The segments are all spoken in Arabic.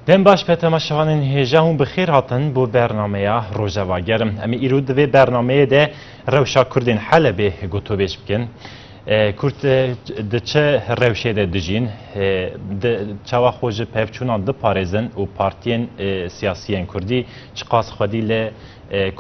دم باش پتما شوانین هجا هم بخیر هاتن بو برنامه روزوا گرم امی ایرود دوی برنامه ده روشا کردین حلبه گوتو بیش بکن کرد ده چه روشه ده دجین ده چوا خوش پیفچونان ده پارزن و پارتین سیاسیین کردی چقاس خودی ل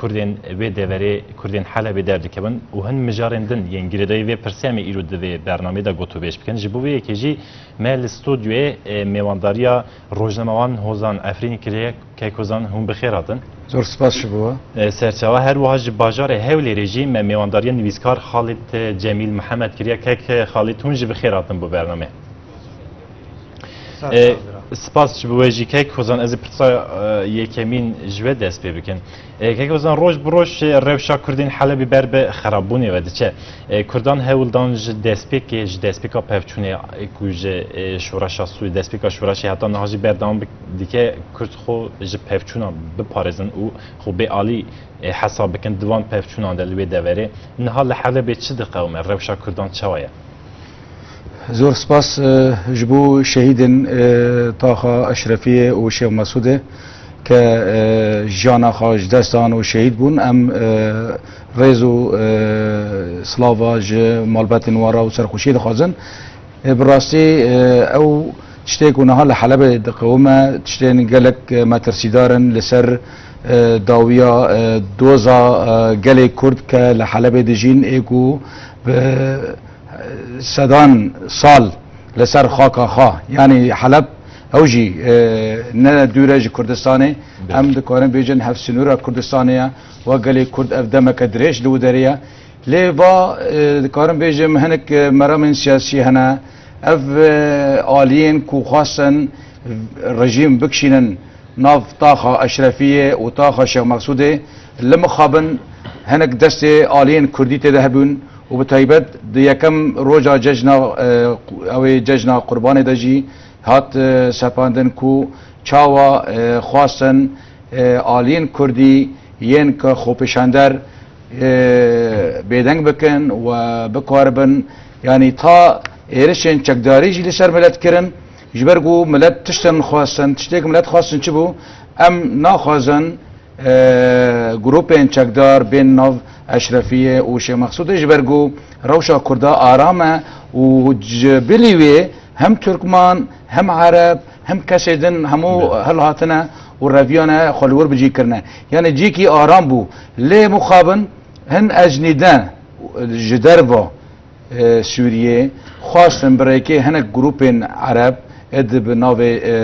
کردین و دوره کردین حلبه درد کبن و هن مجارندن ینگیره دای و پرسیام ایرود دوی برنامه ده گوتو بیش بکن جبوی یکیجی مال استودیو میوانداریا روزنامه‌وان هوزان افرین کلیه که کوزان هم بخیر هاتن زور سپاس شبوه سرچاوه هر وحج باجار هولی رژیم میوانداری نویسکار خالد جمیل محمد کلیه که خالد هونج بخیر هاتن بو برنامه سپاس بوجی که کوزان از پرسا یکمین جوه دست پی بکن که کوزان روز بروش روشا کردین حلبی بر به خرابونی و دچه کردان هولدان دست پی که دست پی کا پفچونه کوج شورش سوی دست پی کا شورش حتی نهاجی بردام دیگه کرد خو ج پفچونا بپارزن او خو به عالی حساب بکن دوان پفچونا دلوی دوره نهال حلبی چه دقومه روشا کردان چوایه زور سپاس جبو شهيد طاقة أشرفية وشيخ مسعود كجانا خاج دستان وشهيد بون أم ريزو سلافاج مالبات نوارا وسرخوشيد خازن براستي أو تشتيك ونهال حلبة دقومة تشتين قالك ما ترسيدارن لسر داوية دوزا قالي كرد كالحلبة دجين ايكو سدان سال لسر خاکا خا یعنی حلب اوجی نه دورج کردستانه هم دکارن بیجن هفت سنورا کردستانه و گلی کرد افدم کدریش دو دریه لی با دکارن بیجن هنک مرام سیاسی هنه اف آلین کو خاصن رژیم بکشینن ناف طاقه اشرفیه و طاقه شیخ مقصوده لما خابن هنک دست آلین کردی تدهبون وبتايبت ديكم روجا ججنا او ججنا قربان دجي هات سپاندن کو چاوا خواستن آلین کردی ین که خوپشاندر بیدنگ بکن و بکاربن یعنی تا ایرشن چکداری جی لسر ملت کرن جبرگو ملت تشتن خواستن تشتیک ملت خواستن چی بو ام ناخوازن گروپین چکدار بین ناو اشرفیه و شیخ مقصود جبرگو روشا کردا آرامه و جبلیوی هم ترکمان هم عرب هم کسیدن همو هل هاتنه و رویانه خلور بجی کرنه یعنی جی کی آرام بو لی مخابن هن اجنیدن جدربا سوریه خواستن برای که هنک گروپین عرب اد به ناو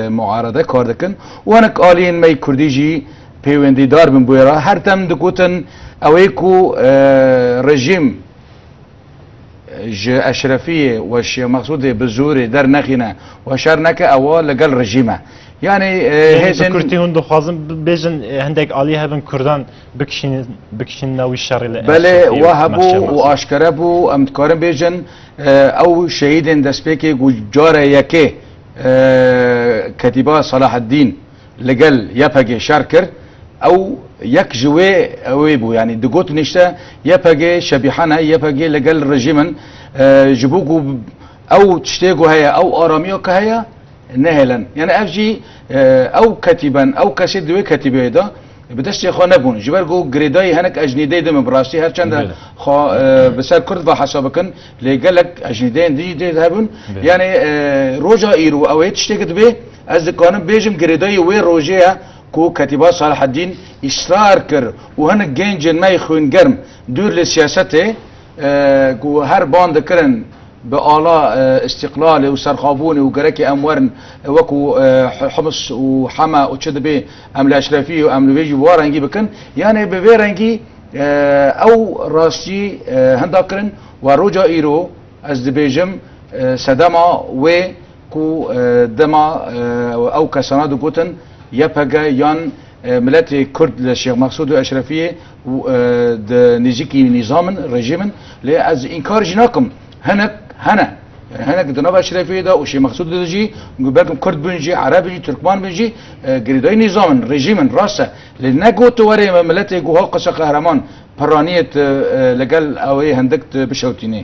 معارضه کار دکن و هنک آلین می کردی جی پیوندی دار بن بویرا هر تم دکوتن اویکو رژیم اشرفیه و شیخ مقصود بزوری در نخینه و شر نکه اول لگل رژیمه یعنی هیچ کرتی هندو خازم بیشن هندک علی هبن کردان بکشین نوی شر بله و هبو و آشکاره بو امتکارم بیشن او شهیدن دسپیکی گجاره یکی کتیبه صلاح الدین لگل یپگی شر کرد او یک جوه اوی بو یعنی دگوت نشته یپگی شبیحانه یپگی لگل رژیمن جبوگو او تشتیگو هیا او آرامیو که هیا نهلن یعنی افجی او کتیبن او کسی دوی کتیبه دا بدست خو نبون جبرگو گریدای هنک اجنیده دم براستی هرچند خو بسر کرد و حسابکن لگلک اجنیده دی هبون یعنی روجا ایرو او تشتیگد به از دکانم بیجم گریدای وی روجه کو کتیبه صلاح الدین اصرار کر و هنک گنجن مای خوین گرم دور لسیاسته کو هر باند کرن به آلا استقلال و سرخابون و گرک امورن وکو حمص و حما و چد به امل اشرفی و امل ویجی وارنگی بکن یعنی به ویرنگی او راستی هندا کرن و روجا ایرو از دبیجم صدما و کو دما او کسانا دو گوتن يبقى يان ملت كرد للشيخ مقصود اشرفيه نزيكي نظاما رجيما لاز انكار جناكم هناك دناب اشرفيه ده وشيخ مقصود ده جي بالكم كرد بنجي عربي تركمان بنجي قريداي نظاما رجيما راسه لنقو توري ملت جوها قصه قهرمان پرانیت لگل اوی هندکت بشوتینه.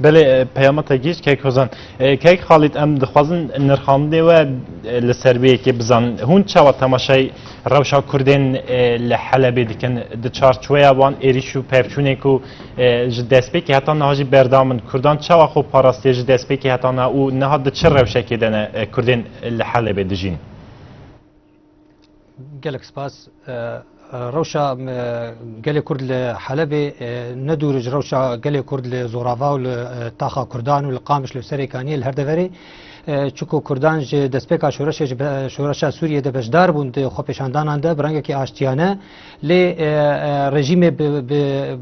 بله پیامت گیش که کزان که خالد ام دخوازن نرخانده و لسربیه که بزن هون چه و تماشای روشا کردن لحلبه دیکن دچارچویا وان ایریشو پرچونه کو جدسپی که حتی نهاجی بردامن کردان چه و خوب پاراستی جدسپی که حتی نه او نه حد چه روشا که دنه کردن لحلبه دجین. گلک سپاس. روشا قال كرد لحلبة ندورج روشا قال كرد لزوراوا والطاقة كردان والقامش لسري كانية الهردفري چوکو کردان ج دسپیکا شورش سوریه ده بجدار بوند خو پیشاندان ده برنگ کی آشتیانه ل رژیم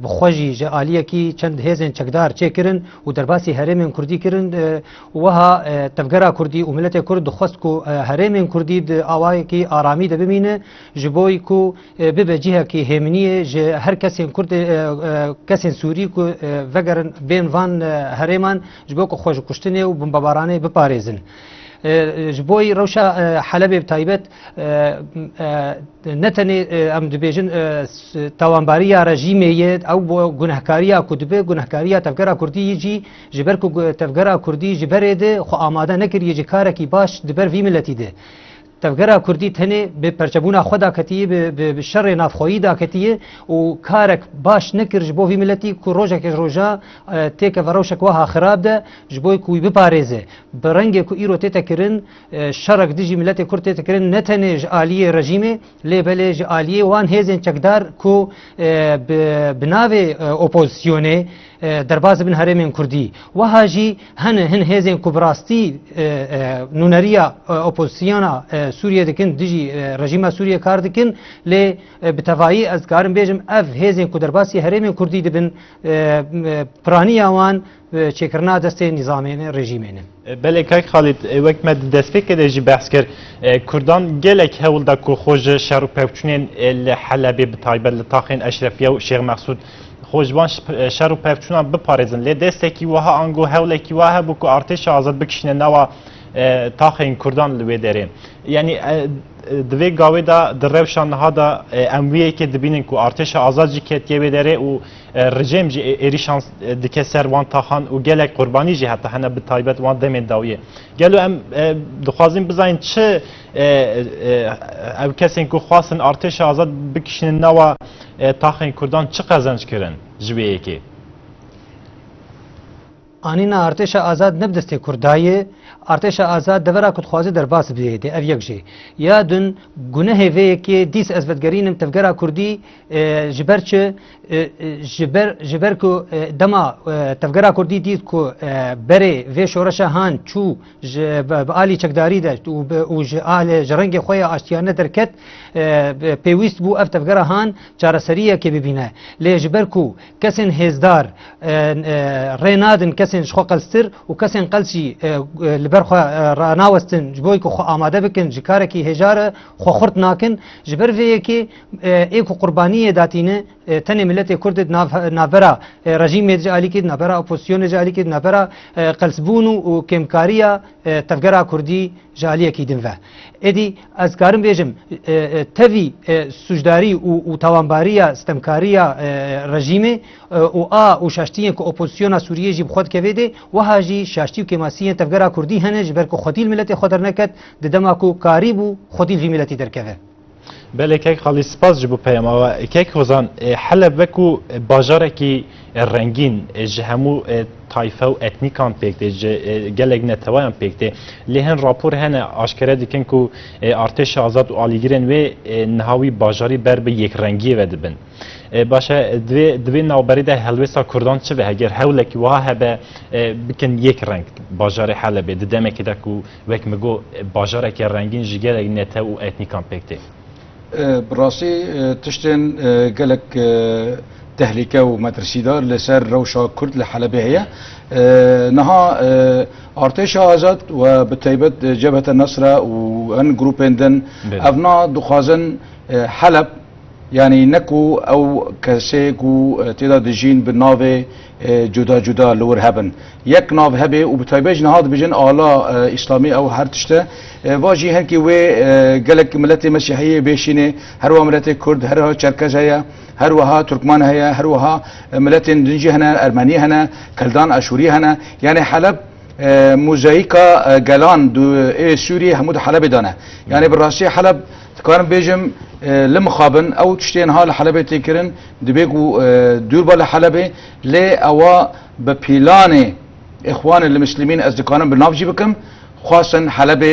بخوجی ج عالیه کی چند هزن چقدار چکرن و درباسی هرم کردی کرن وها تفگرا کردی و ملت کرد خواست کو هرم کردی د اوای کی آرامی ده بمینه جبوی کو به جهه کی همنیه ج هر کس کرد کس سوری کو وگرن بین وان هرمان جبو کو خوش کشتنه و بمبارانه بپاريزن جبوي روشا حلبة بتايبت نتني ام دبيجن توانباريا رژیمیه او گناهکاریا کدبه گناهکاریا تفکر کردی یجی جبر کو تفکر کردی جبر ده خو آماده نکر یجی کار کی باش دبر وی ملتی ده تفکر کردی تنه به پرچبونا خدا کتیه به شر نافخویی دا کتیه و کارک باش نکر جبو وی ملتی کو روزا که روزا تک و روشک وها خراب ده جبوی کوی بپاريزه برنگ کو ایرو تتکرن شرک دیجی ملت کرد تتکرن نتنه عالیه رژیمه لیبل عالیه وان هزن چقدار کو بناوی اپوزیسیونه درباز بن هرم کردی و هاجی هن هزن کبراستی نونریا اپوزیسیونا سوریه دکن دیجی رژیم سوریه کار دکن ل بتوایی از کارم بیجم اف هزن کدرباسی هرم کردی دبن پرانی آوان چکرنا دست نظامین رژیمین. بله که خالد وقت مد دست فکر دیجی بحث کرد کردان گلک هول دا کو خوج شهر پرچونین لحلبه بتایبه لطاقین اشرفیه و شیخ مقصود خوجبان شهر پرچونا بپاريزن لی دستکی وها آنگو هولکی وها بکو ارتش آزاد بکشنه نوا تاخین کردان لوی داریم یعنی دوی گاوی دا دروشان ها دا امویه که دبینن کو ارتش آزاد جی کتیه بداره و رژیم جی ایریشان دکه سر وان تاخان و گلک قربانی جی حتی هنه به تایبت وان دمین داویه گلو ام دخوازیم بزاین چه او کسین که خواستن ارتش آزاد بکشن نوا تاخین کردان چه قزنج کرن جویه که آنینا ارتش آزاد نبدسته کردایه ارتش آزاد دورا کد خوازه در باس بیده او یک جه یادن گناه وی که دیس ازودگرینم تفگرا کردی جبرچه جبر کو دما تفگرا کردی دید کو بره وی شورش هان چو بآلی چکداری ده و آل جرنگ خوی آشتیانه درکت پیویست بو اف تفگرا هان چارسریه که ببینه لی جبر کو کسین هزدار رینادن کسین شخو قلستر و کسین قلسی لبرخو راناوستن جبوی کو خو آماده بکن جکاره کی هجاره خو خورت ناکن جبر وی کی ایکو قربانی داتینه تنه ملت کرد نابرا رژیم جالی کی نابرا اپوزیسیون جالی کی نابرا قلسبون و کمکاریا تفگرا کردی جالی کی دنوا ادی از کارم بیجم توی سوجداری و توانباریا استمکاریا رژیم و شاشتیه کو اپوزیسیون سوریه جی خود کویده و هاجی شاشتی که ماسیه تفگرا کردی هنج بر کو خودیل ملت خودر نکد دما کو کاریبو خودیل وی ملتی درکوه بله که خالی سپاس جبو پیام و که خوزان حلب وکو باجاره کی رنگین جهمو طایفه و اتنیکان پیکته گلگ نتوان پیکته لهن راپور هنه آشکره دیکن کو ارتش آزاد و آلیگرن و نهاوی باجاری بر به یک رنگی و دبن باشه دوی نوبری ده هلوسا کردان چه به اگر هولکی واه به بکن یک رنگ باجار حلب ددمه که دکو وک مگو باجاره که رنگین جگل نته و اتنیکان پیکته براسي تشتن قالك تهلكة ومدرسيدار لسر روشا كرد لحلبة هي نها ارتش آزاد وبالتايبت جبهة النصرة وان جروبين دن افنا دخازن حلب يعني نكو او كسيكو تيدا دجين بالنافي جدا جدا لور هبن يك ناف هبه وبتايبج نهاد بجن آلا اسلامي او هر تشته واجي هنكي و قالك ملت مسيحيه بيشينه هر ملت كرد هر چركز هيا هر وها تركمان هيا هر وها ملت دنجي هنا ارمني هنا كلدان اشوري هنا يعني حلب موزايكا جالان دو سوري حمود حلب دانه يعني بالراسي حلب كان بيجم لمخابن او تشتين ها لحلبة تكرن دبيقو دور بالا حلبة لي اوا ببيلان اخوان المسلمين ازدقانا بالنافجي بكم خاصا حلبة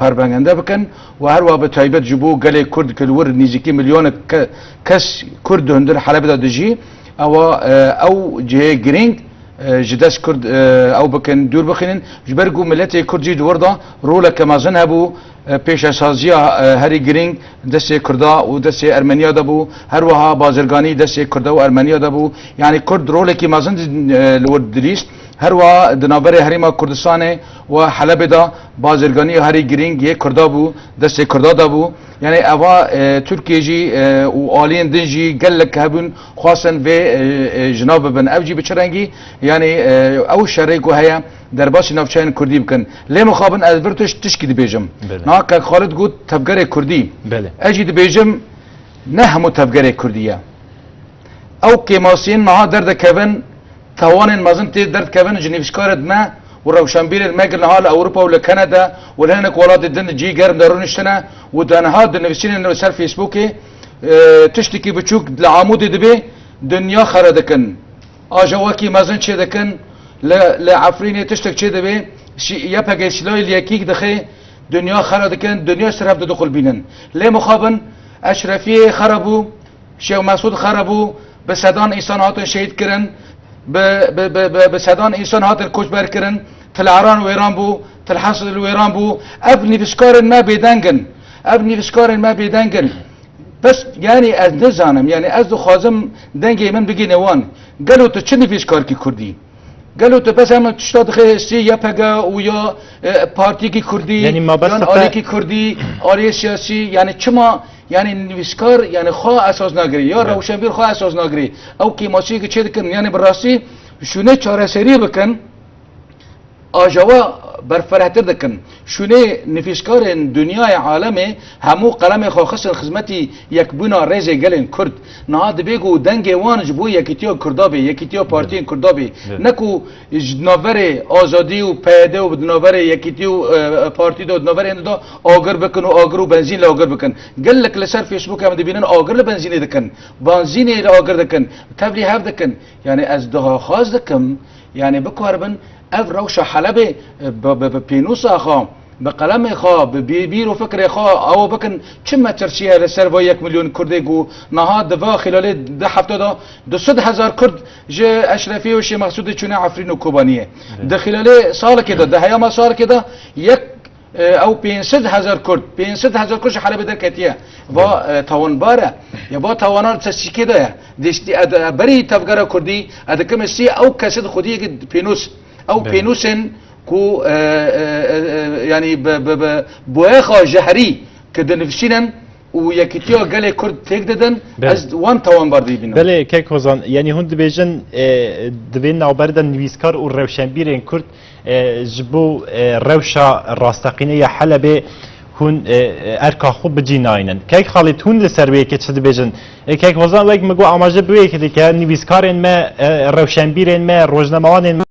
پربنگنده بكن و هر وا بتايبت جبو قلي كرد كالور نيزيكي مليون كس كرد هندر حلبة دا دجي او جهه جرينج جداس كرد او بكن دور بخينن جبرقو ملتي كردجي دوردا رولا كما زنهبو پیش سازیا هری گرینگ دست کردا و دست ارمنیا دبو هر وها بازرگانی دست کردا و ارمنیا دبو یعنی کرد رول کی مازن لورد دریست هر وها دنابر هریما کردستان و حلب دا بازرگانی هری گرینگ یک کردا بو دست کردا دبو يعني أوا تركيا جي وآلين دنجي قال لك هبون خاصة في جناب بن أوجي بشرنجي يعني أو شريك وهي درباش نافشين كردي بكن ليه مخابن أذبرتش تشكي دبيجم ناك خالد قلت تفجر كردي أجي دبيجم نهم تفجر كردية أو كماسين مع درد كفن ثوان مازن درد كفن جنيفشكارد ما وروشنبيل الماجل نهال اوروبا ولا كندا ولا هناك ولاد الدن جي جرم دارون اشتنا ودنهاد نفسين انه صار فيسبوكي تشتكي بتشوك لعمود دبي دنيا خردكن اجواكي مازن شي دكن لا عفريني تشتك شي دبي يبقى شلوي اليكيك دخي دنيا خردكن دنيا سرب دخل بينن ليه مخابن اشرفيه خربوا شيخ مسعود خربوا بسدان انسان هاتن شهيد كرن بسدان انسان هات الكوش بركرن تلعران ويران بو تلحصل الويران بو ابني بسكار ما بيدنجن ابني بسكار ما بيدنجن بس يعني از نزانم يعني از دو خازم دنگي من بگي نوان قالوا تو چني بسكار كي كردي قالوا تو بس هم تشتاد خيسي يا بگا ويا بارتي كي كردي يعني ما بس آلي كي كردي آلي سياسي يعني چما يعني نویسکار يعني خواه اساس نگری یا روشنبیر خواه اساس نگری او کیماسی که چه دکن يعني براسي شونه چاره سری بکن آجوا برفرهتر دکن شونه نویسکار دنیای عالمه همو قلم خاص خدمتی یک بنا ریز گلن کرد نهاد بگو دنگ وانج بو یکیتیو کردابی یکیتیو پارتی کردابی نکو جناور آزادی و پیاده و جناور یکیتیو پارتی دو جناور اند آگر بکن و آگر و بنزین ل آگر بکن گل لك لسر فیسبوک هم دبینن آگر ل بنزین دکن بنزین ل آگر دکن تبلی هف دکن يعني از ده خاص دکم يعني بکاربن اف روش حلبه ببينوس اخا بقلم اخا ببيرو فكر اخا او بكن كم ترشيه لسر 1 مليون كردي نهاد دفا خلال ده هفته ده 200,000 كرد جا اشرفي وشي مقصود چونه عفرين وكوبانيه ده خلال سال كده ده هيا ما صار كده يك او 500,000 كرد 500,000 كرد حلبه در كتيه و توان باره يا با توانار تسكي ده دشتي بري تفكر كردي ادكم سي او كسد خدي بينوس او بينوسن كو يعني بويخا جهري كدنفشينن ويكتيو قال كرد تيك ددن از وان توان باردي بينو بله كيك وزان يعني هند بيجن دبين نوبردن نويسكار و روشنبيرين كرد جبو روشا راستقينية حلبة هون اركا خوب بجيناينن كيك خالد هون لسروي كي تشد بيجن كيك وزان ويك مگو اماجه بوي كدي كان نويسكارين ما روشنبيرين ما روزنامه‌وانين